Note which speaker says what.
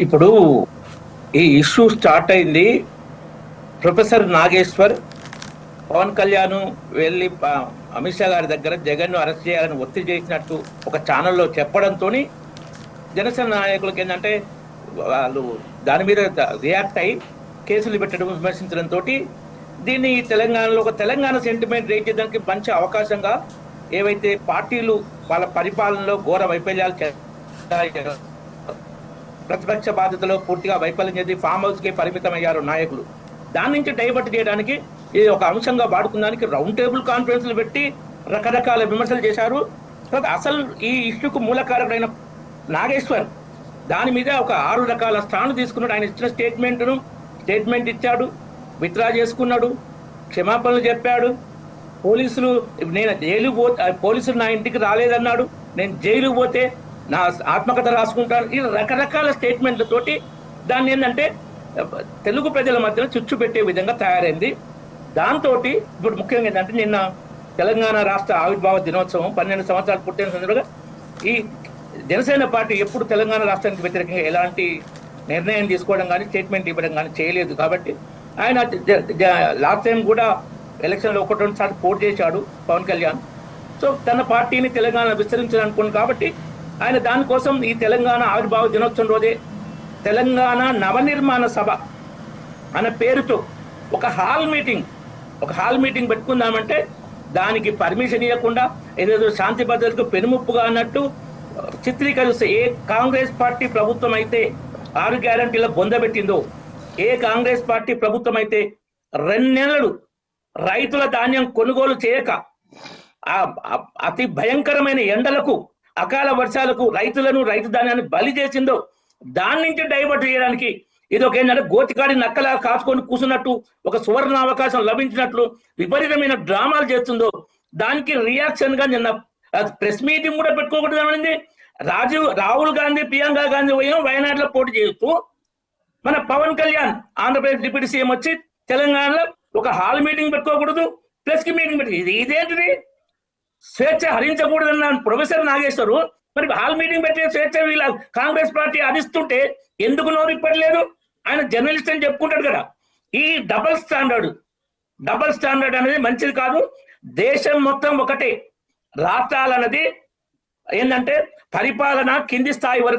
Speaker 1: ఇప్పుడు ఈ issue start అయింది. ప్రొఫెసర్ నాగేశ్వర్ పవన్ కళ్యాణ్ వెళ్ళి అమిత్ షా గారి దగ్గర జగన్ ను అరెస్ట్ చేయాలని ఒత్తిడి చేసినట్టు ఒక ఛానల్లో చెప్పడంతో జనసేన నాయకులకి ఏంటంటే వాళ్ళు దాని మీద రియాక్ట్ అయ్యి కేసులు పెట్టడం, విమర్శించడంతో దీన్ని తెలంగాణలో ఒక తెలంగాణ సెంటిమెంట్ రేట్ చేయడానికి మంచి అవకాశంగా ఏవైతే పార్టీలు వాళ్ళ పరిపాలనలో ఘోర వైఫల్యాలు ప్రతిపక్ష బాధ్యతలో పూర్తిగా వైఫల్యం చేసి ఫామ్ హౌస్ కి పరిమితం అయ్యారు నాయకులు. దాని నుంచి డైవర్ట్ చేయడానికి ఇది ఒక అంశంగా వాడుకున్నానికి రౌండ్ టేబుల్ కాన్ఫరెన్స్లు పెట్టి రకరకాల విమర్శలు చేశారు. అసలు ఈ ఇష్యూకు మూలకారకుడైన నాగేశ్వర్ దాని మీద ఒక 6 రకాల స్టాండ్ తీసుకున్నాడు. ఆయన ఇచ్చిన స్టేట్మెంట్ ఇచ్చాడు, విత్డ్రా చేసుకున్నాడు, క్షమాపణలు చెప్పాడు. పోలీసులు నా ఇంటికి రాలేదన్నాడు, నేను జైలుకు పోతే నా ఆత్మకథ రాసుకుంటాను. ఈ రకరకాల స్టేట్మెంట్లతోటి దాన్ని ఏంటంటే తెలుగు ప్రజల మధ్యన చుచ్చు పెట్టే విధంగా తయారైంది. దాంతో ఇప్పుడు ముఖ్యంగా ఏంటంటే నిన్న తెలంగాణ రాష్ట్ర ఆవిర్భావ దినోత్సవం 12 సంవత్సరాలు పుట్టిన సందర్భంగా ఈ జనసేన పార్టీ ఎప్పుడు తెలంగాణ రాష్ట్రానికి వ్యతిరేకంగా ఎలాంటి నిర్ణయం తీసుకోవడం కానీ స్టేట్మెంట్ ఇవ్వడం కానీ చేయలేదు. కాబట్టి ఆయన లాస్ట్ టైం కూడా ఎలక్షన్లో 1-2 సార్లు పోటీ చేశాడు పవన్ కళ్యాణ్. సో తన పార్టీని తెలంగాణ విస్తరించాలనుకున్నాడు. కాబట్టి ఆయన దానికోసం ఈ తెలంగాణ ఆవిర్భావ దినోత్సవం రోజే తెలంగాణ నవనిర్మాణ సభ అనే పేరుతో ఒక హాల్ మీటింగ్ పెట్టుకుందామంటే దానికి పర్మిషన్ ఇవ్వకుండా ఏదేదో శాంతి భద్రతకు పెనుముప్పుగా అన్నట్టు చిత్రీకరిస్తే, ఏ కాంగ్రెస్ పార్టీ ప్రభుత్వం అయితే 6 గ్యారంటీల బొందబెట్టిందో, ఏ కాంగ్రెస్ పార్టీ ప్రభుత్వం అయితే 2 నెలలు రైతుల ధాన్యం కొనుగోలు చేయక అతి భయంకరమైన ఎండలకు, అకాల వర్షాలకు రైతు ధాన్యాన్ని బలి చేసిందో, దాని నుంచి డైవర్ట్ చేయడానికి ఇది ఒక ఏంటంటే గోతికాడి నక్కలా కాచుకొని కూర్చున్నట్టు, ఒక సువర్ణ అవకాశం లభించినట్లు విపరీతమైన డ్రామాలు చేస్తుందో, దానికి రియాక్షన్ గా నిన్న ప్రెస్ మీటింగ్ కూడా పెట్టుకోకూడదు. రాహుల్ గాంధీ, ప్రియాంక గాంధీ వయనాడులో పోటీ చేస్తూ మన పవన్ కళ్యాణ్ ఆంధ్రప్రదేశ్ డిప్యూటీ సీఎం వచ్చి తెలంగాణలో ఒక హాల్ మీటింగ్ పెట్టుకోకూడదు, ప్రెస్ కి మీటింగ్ పెట్టి ఇదేంటిది? స్వేచ్ఛ హరించకూడదన్న ప్రొఫెసర్ నాగేశ్వరు మరి హాల్ మీటింగ్ పెట్టే స్వేచ్ఛ వీళ్ళ కాంగ్రెస్ పార్టీ హరిస్తుంటే ఎందుకు నోరు ఇప్పట్లేదు? ఆయన జర్నలిస్ట్ అని చెప్పుకుంటాడు కదా. ఈ డబల్ స్టాండర్డ్ అనేది మంచిది కాదు. దేశం మొత్తం ఒకటే, రాష్ట్రాలన్నది ఏంటంటే పరిపాలన కింది స్థాయి వరకు